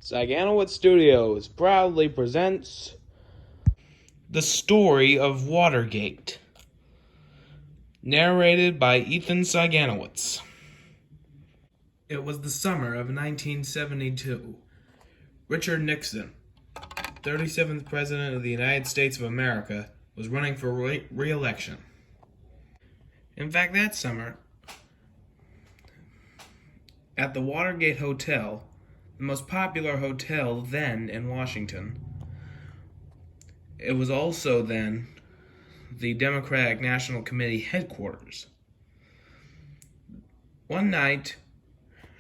Saganowitz Studios proudly presents The Story of Watergate, narrated by Ethan Saganowitz. It was the summer of 1972. Richard Nixon, 37th President of the United States of America, was running for re-election. In fact, that summer, at the Watergate Hotel, the most popular hotel then in Washington, it was also then the Democratic National Committee headquarters. One night,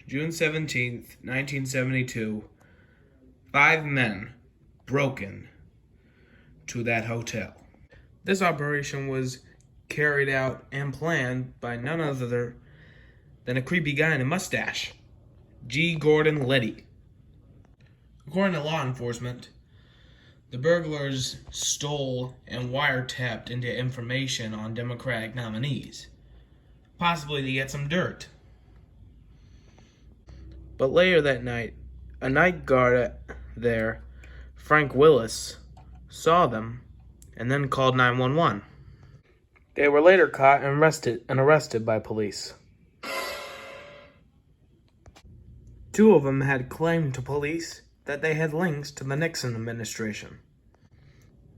June 17th, 1972, 5 men broke in to that hotel. This operation was carried out and planned by none other than a creepy guy in a mustache, G. Gordon Liddy. According to law enforcement, the burglars stole and wiretapped into information on Democratic nominees, possibly to get some dirt. But later that night, a night guard there, Frank Willis, saw them and then called 911. They were later caught and arrested by police. 2 of them had claimed to police that they had links to the Nixon administration.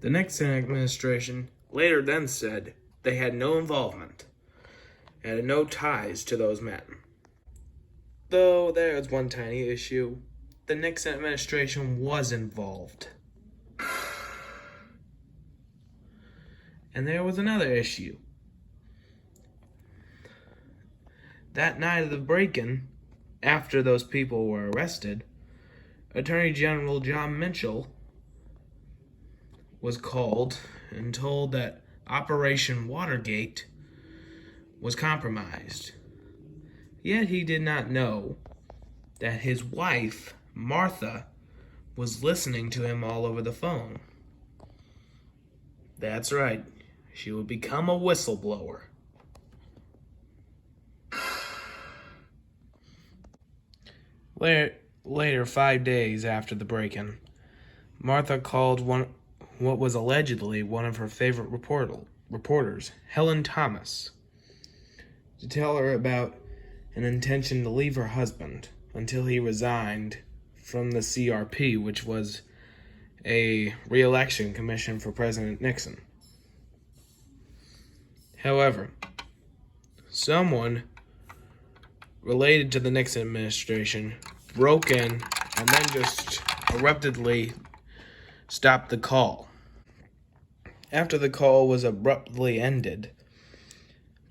The Nixon administration later then said they had no involvement and had no ties to those men. Though there was one tiny issue, the Nixon administration was involved. And there was another issue. That night of the break-in, after those people were arrested, Attorney General John Mitchell was called and told that Operation Watergate was compromised. Yet he did not know that his wife, Martha, was listening to him all over the phone. That's right, she would become a whistleblower. Later, 5 days after the break-in, Martha called what was allegedly one of her favorite reporters, Helen Thomas, to tell her about an intention to leave her husband until he resigned from the CRP, which was a re-election commission for President Nixon. However, someone related to the Nixon administration broke in and then just abruptly stopped the call. After the call was abruptly ended,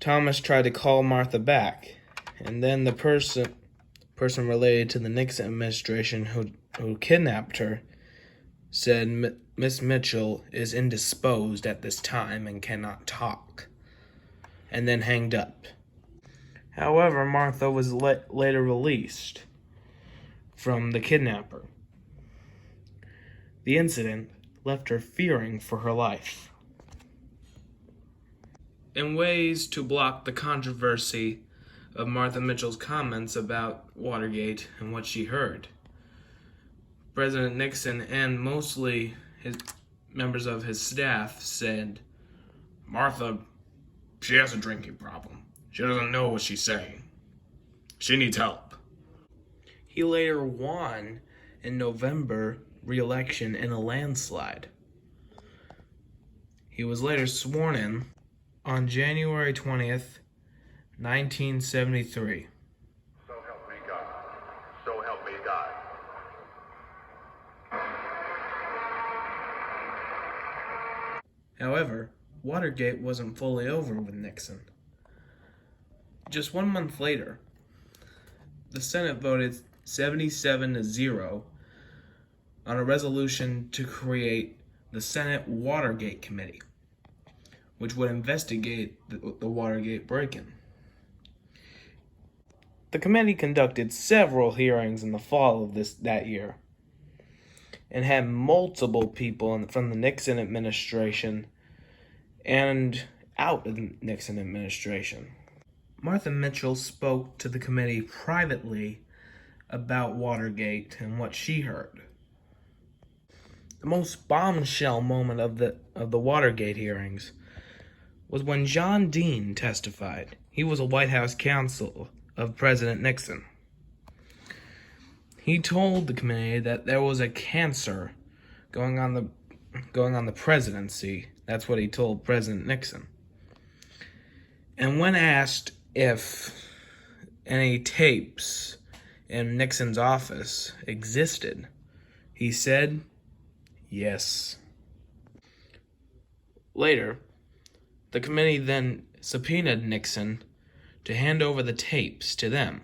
Thomas tried to call Martha back, and then the person related to the Nixon administration who kidnapped her said Miss Mitchell is indisposed at this time and cannot talk, and then hanged up. However, Martha was later released from the kidnapper. The incident left her fearing for her life. In ways to block the controversy of Martha Mitchell's comments about Watergate and what she heard, President Nixon and mostly his members of his staff said, "Martha, she has a drinking problem. She doesn't know what she's saying. She needs help." He later won in November re-election in a landslide. He was later sworn in on January 20th, 1973. So help me God. So help me God. However, Watergate wasn't fully over with Nixon. Just 1 month later, the Senate voted 77-0 on a resolution to create the Senate Watergate Committee, which would investigate the Watergate Break-In. The committee conducted several hearings in the fall of that year and had multiple people from the Nixon administration and out of the Nixon administration. Martha Mitchell spoke to the committee privately about Watergate and what she heard. The most bombshell moment of the Watergate hearings was when John Dean testified. He was a White House counsel of President Nixon. He told the committee that there was a cancer going on the presidency. That's what he told President Nixon. And when asked if any tapes in Nixon's office existed, he said yes. Later, the committee then subpoenaed Nixon to hand over the tapes to them.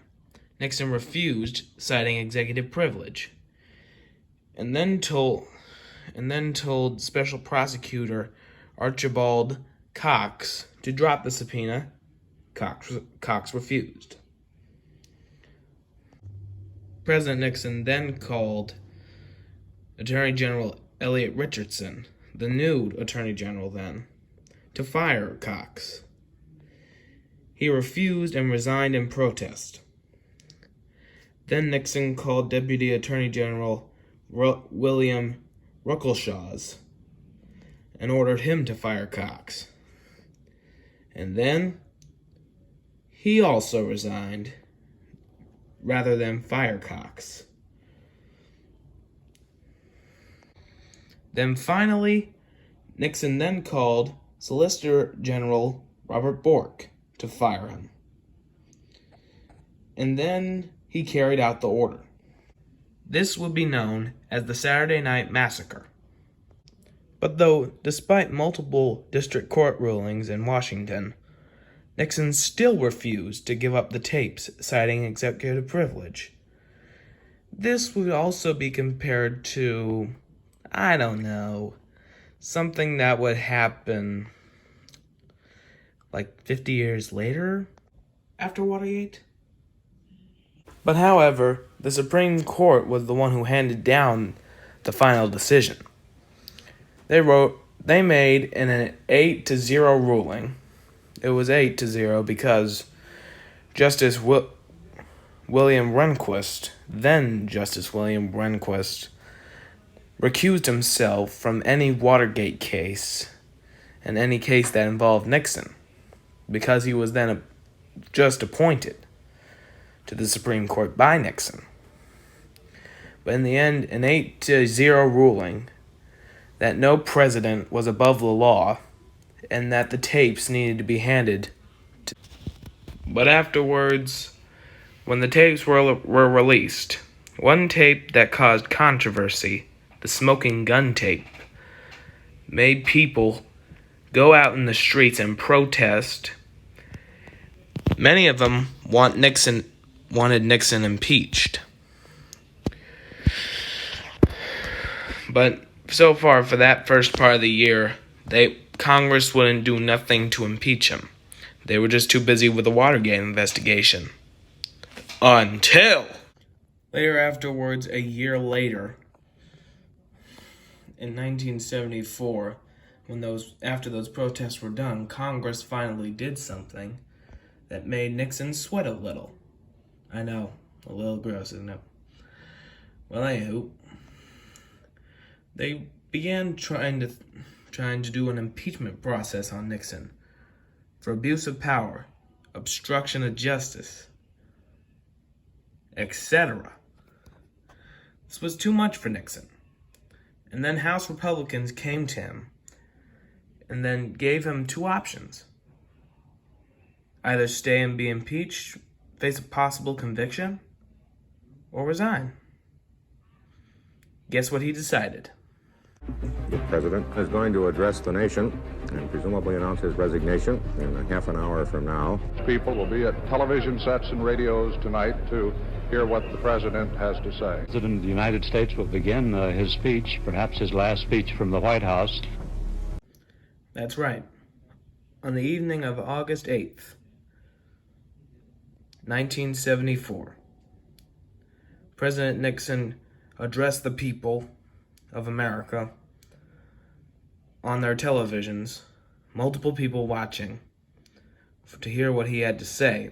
Nixon refused, citing executive privilege, and then told Special Prosecutor Archibald Cox to drop the subpoena. Cox refused. President Nixon then called Attorney General Elliot Richardson, the new Attorney General then, to fire Cox. He refused and resigned in protest. Then Nixon called Deputy Attorney General William Ruckelshaws and ordered him to fire Cox. And then he also resigned rather than fire Cox. Then finally, Nixon then called Solicitor General Robert Bork to fire him. And then he carried out the order. This would be known as the Saturday Night Massacre. But though, despite multiple district court rulings in Washington, Nixon still refused to give up the tapes, citing executive privilege. This would also be compared to, I don't know, something that would happen like 50 years later after Watergate. But however, the Supreme Court was the one who handed down the final decision. They made an 8-0 ruling. It was 8-0 because Justice William Rehnquist, then Justice William Rehnquist, recused himself from any Watergate case and any case that involved Nixon, because he was then just appointed to the Supreme Court by Nixon. But in the end, an 8-0 ruling that no president was above the law and that the tapes needed to be handed to. But afterwards, when the tapes were released, one tape that caused controversy, the smoking gun tape, made people go out in the streets and protest. Many of them wanted Nixon impeached. But so far for that first part of the year, Congress wouldn't do nothing to impeach him. They were just too busy with the Watergate investigation. Until later afterwards, a year later, in 1974, after those protests were done, Congress finally did something that made Nixon sweat a little. I know, a little gross, isn't it? Well, anywho, they began trying to do an impeachment process on Nixon for abuse of power, obstruction of justice, etc. This was too much for Nixon. And then House Republicans came to him and then gave him two options. Either stay and be impeached, face a possible conviction, or resign. Guess what he decided? The president is going to address the nation and presumably announce his resignation in a half an hour from now. People will be at television sets and radios tonight to hear what the president has to say. The President of the United States will begin his speech, perhaps his last speech from the White House. That's right. On the evening of August 8th, 1974, President Nixon addressed the people of America on their televisions, multiple people watching, to hear what he had to say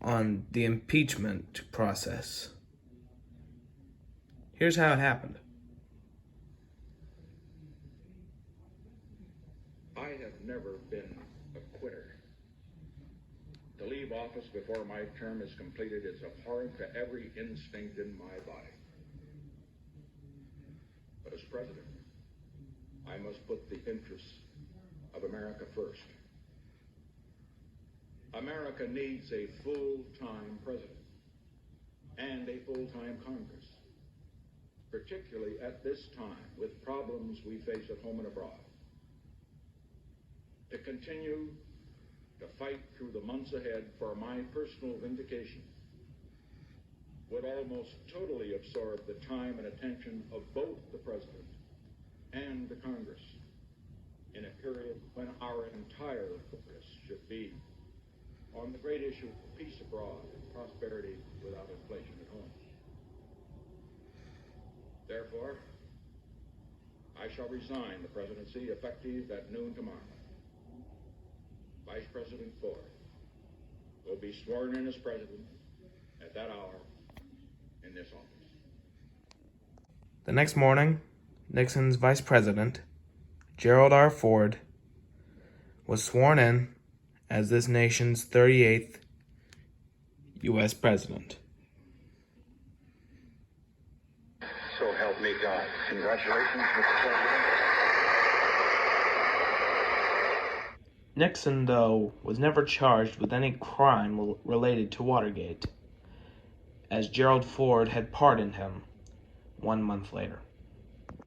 on the impeachment process. Here's how it happened. I have never been a quitter. To leave office before my term is completed is abhorrent to every instinct in my body. But as president, I must put the interests of America first. America needs a full-time president and a full-time Congress, particularly at this time with problems we face at home and abroad. To continue to fight through the months ahead for my personal vindication would almost totally absorb the time and attention of both the President and the Congress in a period when our entire focus should be on the great issue of peace abroad and prosperity without inflation at home. Therefore, I shall resign the presidency effective at noon tomorrow. Vice President Ford will be sworn in as president at that hour in this office. The next morning, Nixon's vice president, Gerald R. Ford, was sworn in as this nation's 38th U.S. president. So help me God. Congratulations, Mr. President. Nixon, though, was never charged with any crime related to Watergate, as Gerald Ford had pardoned him 1 month later.